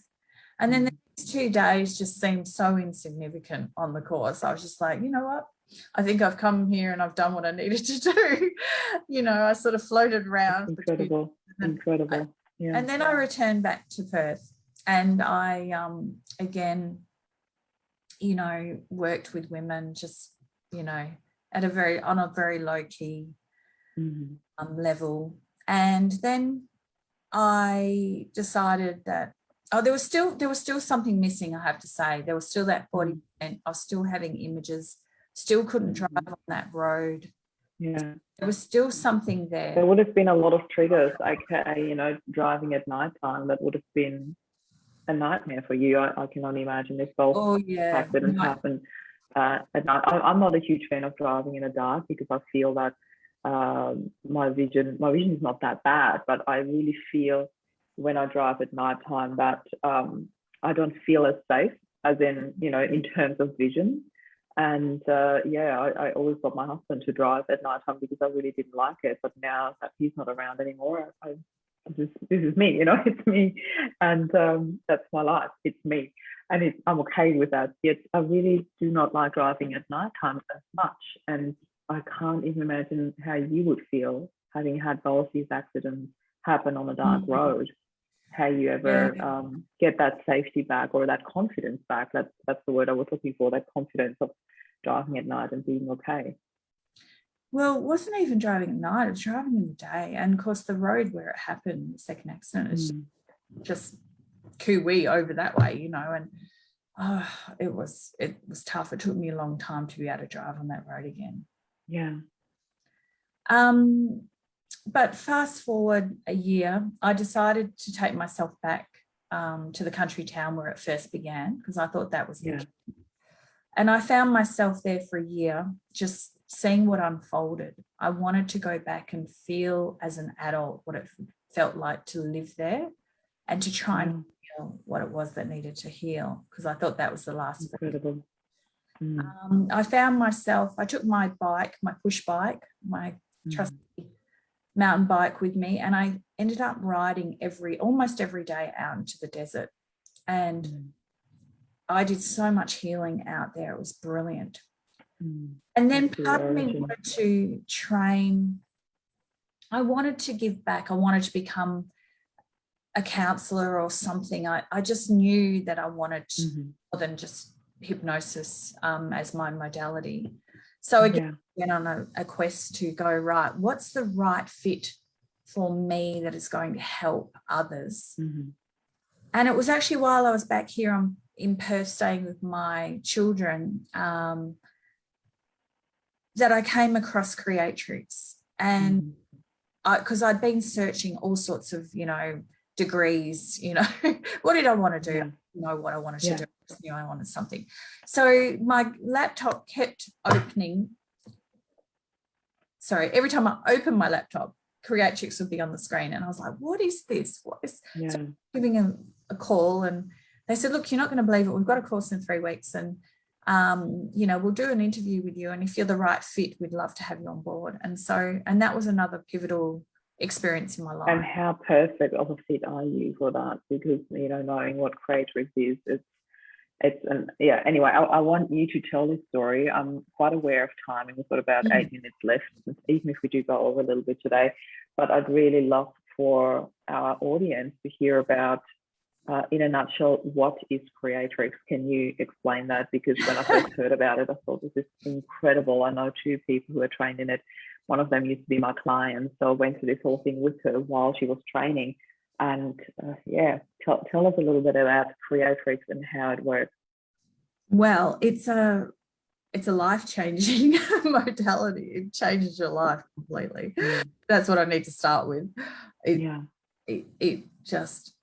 And then these 2 days just seemed so insignificant on the course. I was just like, you know what? I think I've come here and I've done what I needed to do. I sort of floated around. Incredible. And then I returned back to Perth, and I, again, worked with women just, on a very low key level. And then I decided that there was still something missing, I have to say. There was still that 40%. I was still having images, still couldn't drive on that road. There was still something there. There would have been a lot of triggers, like driving at nighttime. That would have been a nightmare for you. I can only imagine if both accidents happen at night. I'm not a huge fan of driving in the dark because I feel that my vision is not that bad, but I really feel when I drive at nighttime that I don't feel as safe as in terms of vision. And I always got my husband to drive at nighttime because I really didn't like it. But now that he's not around anymore, this is me, it's me, and that's my life. It's me, and I'm okay with that. Yet I really do not like driving at nighttime as much, and I can't even imagine how you would feel having had both these accidents happen on a dark road. How you ever get that safety back or that confidence back. That's the word I was looking for, that confidence of driving at night and being okay. Well, it wasn't even driving at night, it was driving in the day. And of course the road where it happened, the second accident, is just coo-wee over that way, and it was tough. It took me a long time to be able to drive on that road again. But fast forward a year, I decided to take myself back to the country town where it first began, because I thought that was the key. And I found myself there for a year, just seeing what unfolded. I wanted to go back and feel as an adult what it felt like to live there, and to try and heal what it was that needed to heal, because I thought that was the last. Incredible. I found myself, I took my bike, my push bike, my trusty mountain bike with me, and I ended up riding almost every day out into the desert. And I did so much healing out there. It was brilliant. And then part of me wanted to train. I wanted to give back. I wanted to become a counselor or something. I just knew that I wanted more than just hypnosis as my modality. So again, I went on a quest to go, right, what's the right fit for me that is going to help others? And it was actually while I was back here in Perth staying with my children that I came across Creatrix. And because I'd been searching all sorts of, degrees, what did I want to do? I didn't know what I wanted to do. I just knew I wanted something. So my laptop kept opening. Sorry, every time I opened my laptop, Creatrix would be on the screen. And I was like, what is this? What is so giving a call? And they said, look, you're not going to believe it. We've got a course in 3 weeks. And we'll do an interview with you, and if you're the right fit, we'd love to have you on board. And that was another pivotal experience in my life. And how perfect of a fit are you for that? Because knowing what Creatrix is, anyway, I want you to tell this story. I'm quite aware of timing. We've got about 8 minutes left, even if we do go over a little bit today, but I'd really love for our audience to hear about, in a nutshell, what is Creatrix? Can you explain that? Because when I first heard about it, I thought this is incredible. I know 2 people who are trained in it. One of them used to be my client, so I went through this whole thing with her while she was training. And tell us a little bit about Creatrix and how it works. Well, it's a life-changing modality. It changes your life completely. That's what I need to start with. It just,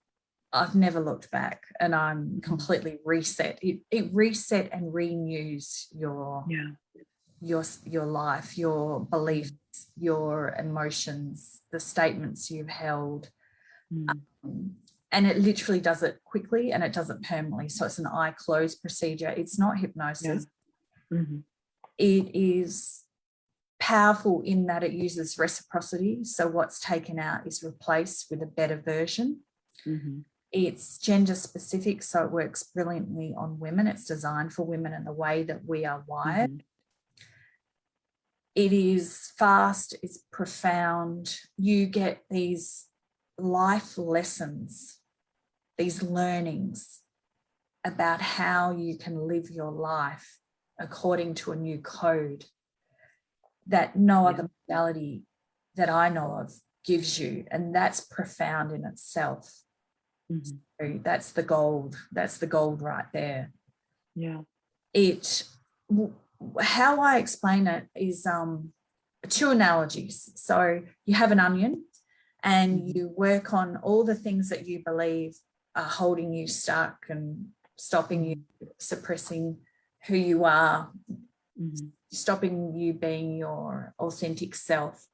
I've never looked back, and I'm completely reset. It reset and renews your life, your beliefs, your emotions, the statements you've held. And it literally does it quickly, and it does it permanently. So it's an eye close procedure. It's not hypnosis. It is powerful in that it uses reciprocity. So what's taken out is replaced with a better version. It's gender specific, so it works brilliantly on women. It's designed for women and the way that we are wired. It is fast, it's profound. You get these life lessons, these learnings about how you can live your life according to a new code that no other modality that I know of gives you. And that's profound in itself. So that's the gold. That's the gold right there. How I explain it is 2 analogies. So you have an onion, and you work on all the things that you believe are holding you stuck and stopping you, suppressing who you are, stopping you being your authentic self.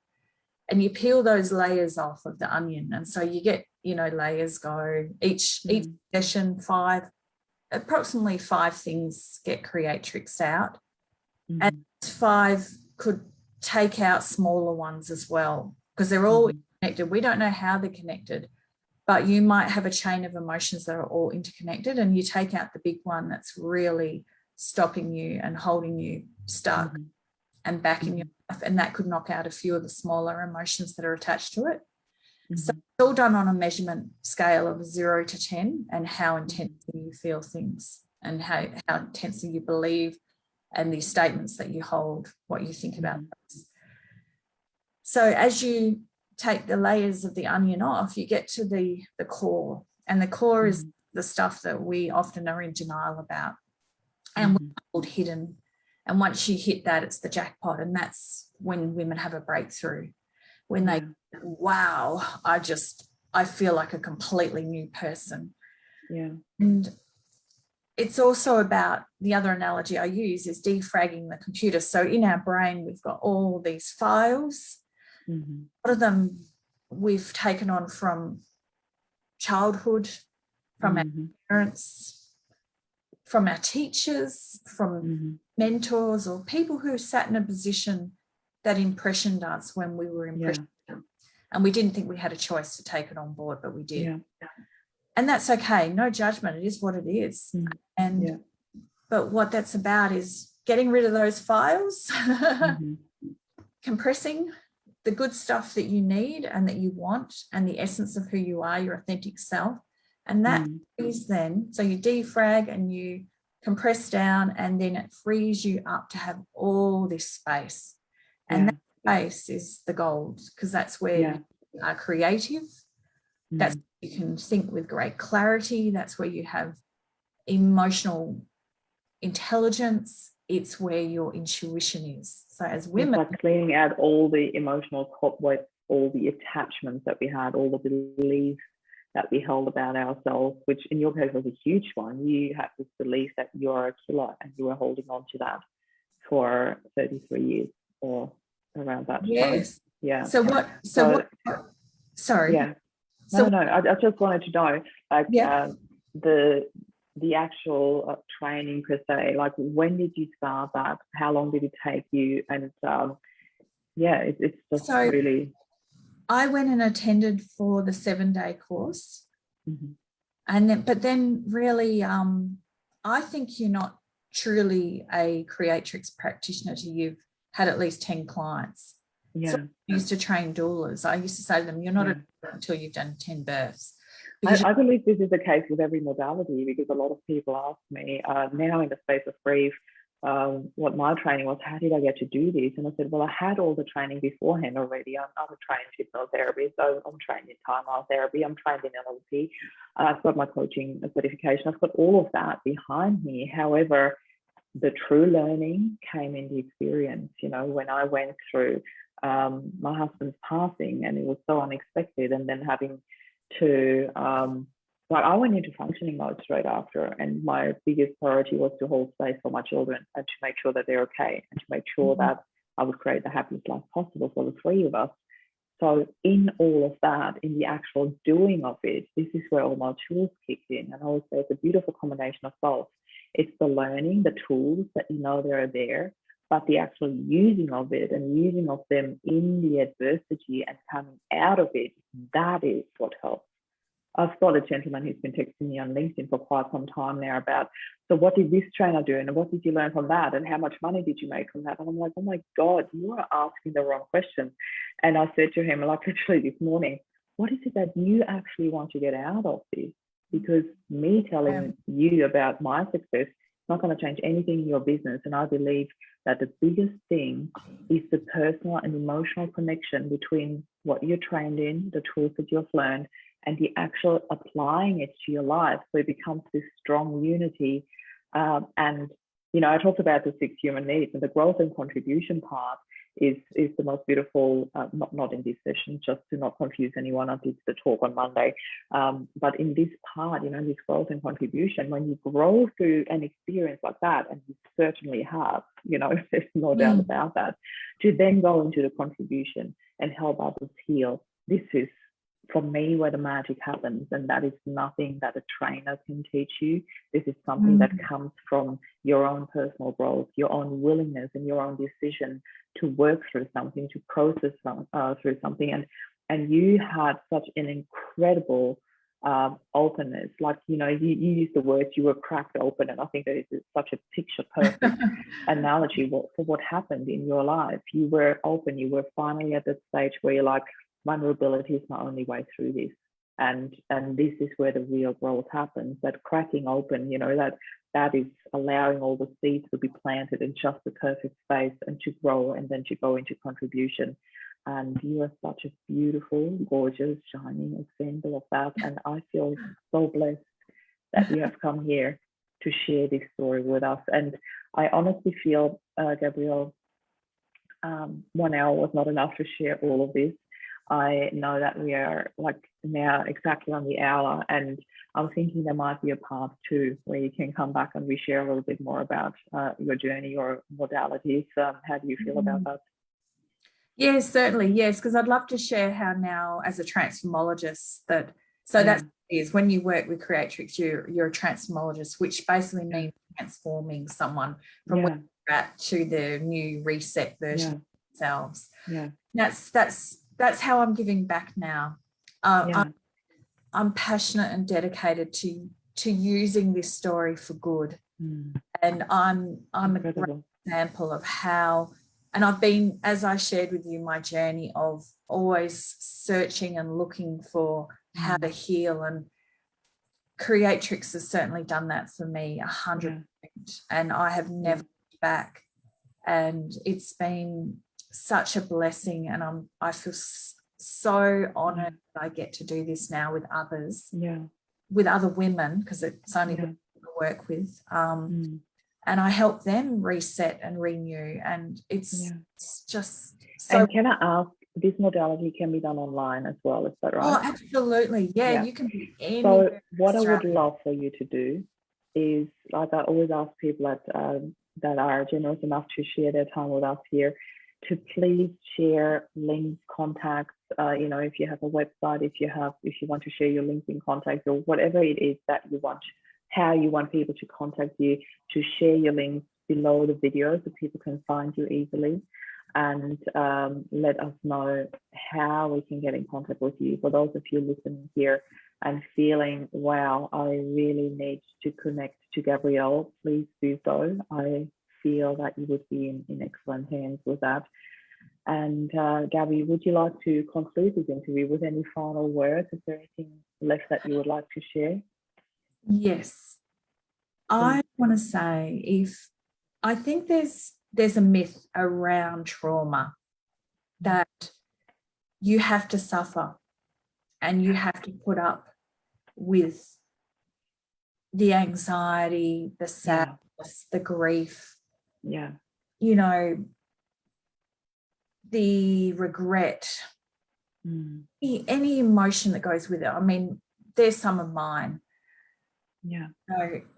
And you peel those layers off of the onion. And so you get, layers go, each session, approximately 5 things get Creatrix out. And 5 could take out smaller ones as well, because they're all connected. We don't know how they're connected, but you might have a chain of emotions that are all interconnected, and you take out the big one that's really stopping you and holding you stuck and back in your life, and that could knock out a few of the smaller emotions that are attached to it. So it's all done on a measurement scale of 0 to 10, and how intensely you feel things, and how intensely you believe, and these statements that you hold, what you think about those. So as you take the layers of the onion off, you get to the core, and the core is the stuff that we often are in denial about, and we're called hidden. And once you hit that, it's the jackpot, and that's when women have a breakthrough, when they, wow, I feel like a completely new person. And it's also about, the other analogy I use is defragging the computer. So in our brain, we've got all these files. A lot of them we've taken on from childhood, from our parents, from our teachers, from mentors, or people who sat in a position that impressioned us when we were impressioned. And we didn't think we had a choice to take it on board, but we did. And that's okay. No judgment. It is what it is. And but what that's about is getting rid of those files, compressing the good stuff that you need and that you want, and the essence of who you are, your authentic self. And that is then, so you defrag and you compress down, and then it frees you up to have all this space. And that space is the gold, because that's where you are creative. That's where you can think with great clarity. That's where you have emotional intelligence. It's where your intuition is. So as women, it's like cleaning out all the emotional cobwebs, all the attachments that we had, all the beliefs that we held about ourselves, which in your case was a huge one. You had this belief that you're a killer, and you were holding on to that for 33 years or around that time. Yeah. So what? Sorry. Yeah. No. I just wanted to know, like, the actual training per se. Like, when did you start that? How long did it take you? And it's just really. I went and attended for the 7-day course, and then really, I think you're not truly a Creatrix practitioner till you've had at least 10 clients. So I used to train doulas. I used to say to them, "You're not a doula until you've done 10 births." I believe this is the case with every modality, because a lot of people ask me now in the space of grief, what my training was. How did I get to do this? And I said, well, I had all the training beforehand already. I'm trained in hypnotherapy, so I'm trained in timeout therapy. I'm trained in NLP. I've got my coaching certification. I've got all of that behind me. However, the true learning came in the experience. You know, when I went through my husband's passing, and it was so unexpected, and then having to I went into functioning mode straight after, and my biggest priority was to hold space for my children and to make sure that they're okay, and to make sure that I would create the happiest life possible for the 3 of us. So in all of that, in the actual doing of it, this is where all my tools kicked in. And I would say it's a beautiful combination of both. It's the learning, the tools that you know they're there, but the actual using of it and using of them in the adversity and coming out of it, that is what helps. I've got a gentleman who's been texting me on LinkedIn for quite some time now about, so what did this trainer do? And what did you learn from that? And how much money did you make from that? And I'm like, oh my God, you are asking the wrong question. And I said to him, like literally this morning, what is it that you actually want to get out of this? Because me telling you about my success is not going to change anything in your business. And I believe that the biggest thing is the personal and emotional connection between what you're trained in, the tools that you've learned, and the actual applying it to your life. So it becomes this strong unity. And, you know, I talked about the 6 human needs, and the growth and contribution part is the most beautiful, not in this session, just to not confuse anyone. I did the talk on Monday. But in this part, you know, this growth and contribution, when you grow through an experience like that, and you certainly have, you know, there's no doubt about that, to then go into the contribution and help others heal. This is, for me, where the magic happens, and that is nothing that a trainer can teach you. This is something that comes from your own personal growth, your own willingness and your own decision to work through something, to process through something. And you had such an incredible openness. Like, you know, you use the words, you were cracked open, and I think that is such a picture perfect analogy for what happened in your life. You were open. You were finally at that stage where you're like, vulnerability is my only way through this, and this is where the real growth happens. That cracking open, you know, that is allowing all the seeds to be planted in just the perfect space and to grow, and then to go into contribution. And you are such a beautiful, gorgeous, shining example of that. And I feel so blessed that you have come here to share this story with us. And I honestly feel, Gabrielle, 1 hour was not enough to share all of this. I know that we are like now exactly on the hour, and I'm thinking there might be a part 2 where you can come back and we share a little bit more about your journey, your modalities. How do you feel about that? Yes, certainly. Yes, because I'd love to share how now, as a transformologist, that is when you work with Creatrix, you're a transformologist, which basically means transforming someone from where they're at to the new reset version of themselves. That's how I'm giving back now. I'm passionate and dedicated to using this story for good. And I'm Incredible. a great example of how, and I've been, as I shared with you, my journey of always searching and looking for how to heal, and Creatrix has certainly done that for me 100%, and I have never looked back, and it's been such a blessing, and I feel so honored that I get to do this now with others, with other women, because it's only women I work with, and I help them reset and renew, and it's just so. And can I ask, this modality can be done online as well, is that right? Oh, absolutely. Yeah. You can be anywhere. So what I would love for you to do is, like I always ask people that are generous enough to share their time with us here, to please share links, contacts, you know, if you have a website, if you want to share your LinkedIn contacts, or whatever it is that you want, how you want people to contact you, to share your links below the video so people can find you easily, and let us know how we can get in contact with you. For those of you listening here and feeling, wow, I really need to connect to Gabrielle, please do so. I feel that you would be in excellent hands with that. And Gaby, would you like to conclude this interview with any final words? Is there anything left that you would like to share? Yes. I want to say, I think there's a myth around trauma that you have to suffer and you have to put up with the anxiety, the sadness, the grief, you know, the regret, any emotion that goes with it. I mean, there's some of mine. No,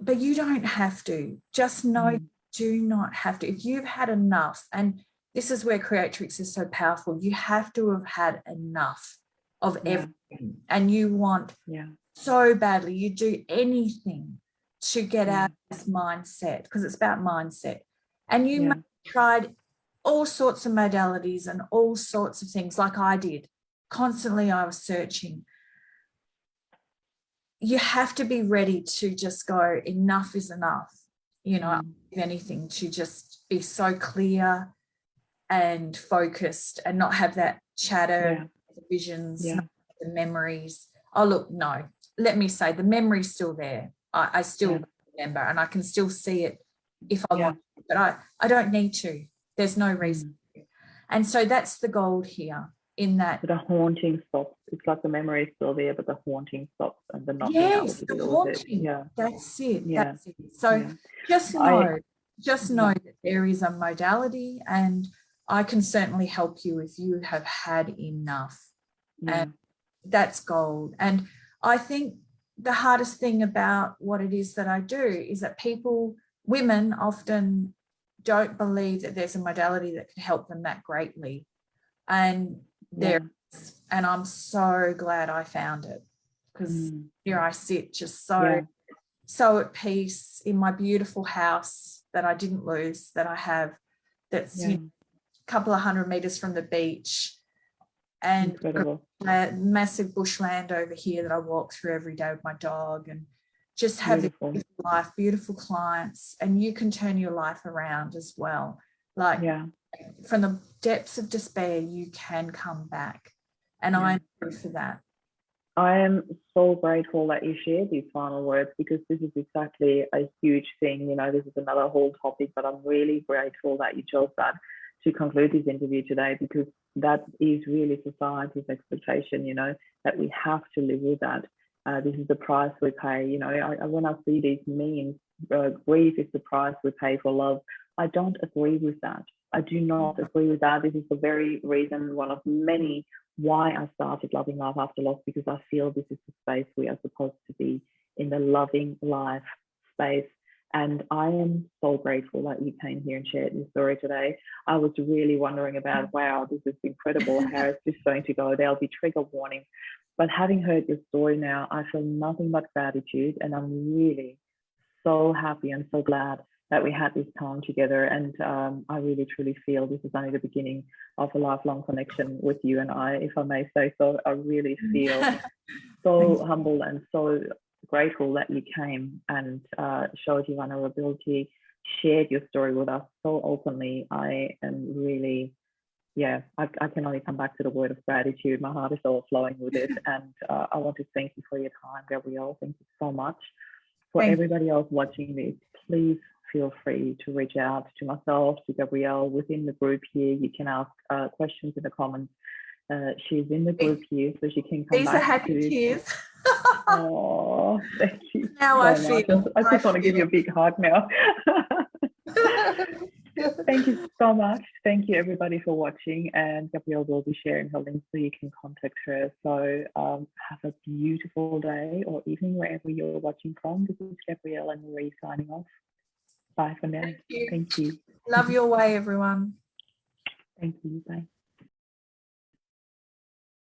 but you don't have to. Just know you do not have to. If you've had enough, and this is where Creatrix is so powerful, you have to have had enough of everything, and you want so badly, you do anything to get out of this mindset, because it's about mindset. And you may have tried all sorts of modalities and all sorts of things, like I did. Constantly I was searching. You have to be ready to just go, enough is enough. You know, if anything, to just be so clear and focused and not have that chatter, the visions, the memories. Oh, look, no, let me say, the memory's still there. I still remember, and I can still see it if I want to, but I don't need to. There's no reason to. And so that's the gold here, in that. But the haunting stops. It's like the memory is still there, but the haunting stops, and the not being able to deal with it. That's it. That's it. So just know that there is a modality, and I can certainly help you if you have had enough. And that's gold. And I think the hardest thing about what it is that I do is that women often don't believe that there's a modality that can help them that greatly. And there is, and I'm so glad I found it, because here I sit just so at peace in my beautiful house that I didn't lose, that I have, that's a couple of 100 meters from the beach, and a massive bushland over here that I walk through every day with my dog, and just having a beautiful life, beautiful clients, and you can turn your life around as well. Like from the depths of despair, you can come back, and I'm proof for that. I am so grateful that you shared these final words, because this is exactly a huge thing. You know, this is another whole topic, but I'm really grateful that you chose that to conclude this interview today, because that is really society's expectation, you know, that we have to live with that. This is the price we pay. You know, when I see these memes, grief is the price we pay for love, I don't agree with that. I do not agree with that. This is the very reason, one of many, why I started Loving Life After Loss, because I feel this is the space we are supposed to be in, the loving life space. And I am so grateful that you came here and shared your story today. I was really wondering about, wow, this is incredible. How is this going to go? There'll be trigger warnings. But having heard your story now, I feel nothing but gratitude. And I'm really so happy and so glad that we had this time together. And I really, truly feel this is only the beginning of a lifelong connection with you and I, if I may say so. I really feel so humble and so grateful that you came and showed your vulnerability, shared your story with us so openly. I am really, I can only come back to the word of gratitude. My heart is overflowing with it. And I want to thank you for your time, Gabrielle. Thank you so much. For everybody else watching this, please feel free to reach out to myself, to Gabrielle within the group here. You can ask questions in the comments. She's in the group here, so she can come back. These are happy tears. Oh, thank you Now so I much. feel. I just want to give you a big hug now. Thank you so much. Thank you, everybody, for watching. And Gabrielle will be sharing her link so you can contact her. So have a beautiful day or evening wherever you're watching from. This is Gabrielle and Marie signing off. Bye for now. Thank you. Love your way, everyone. Thank you. Bye.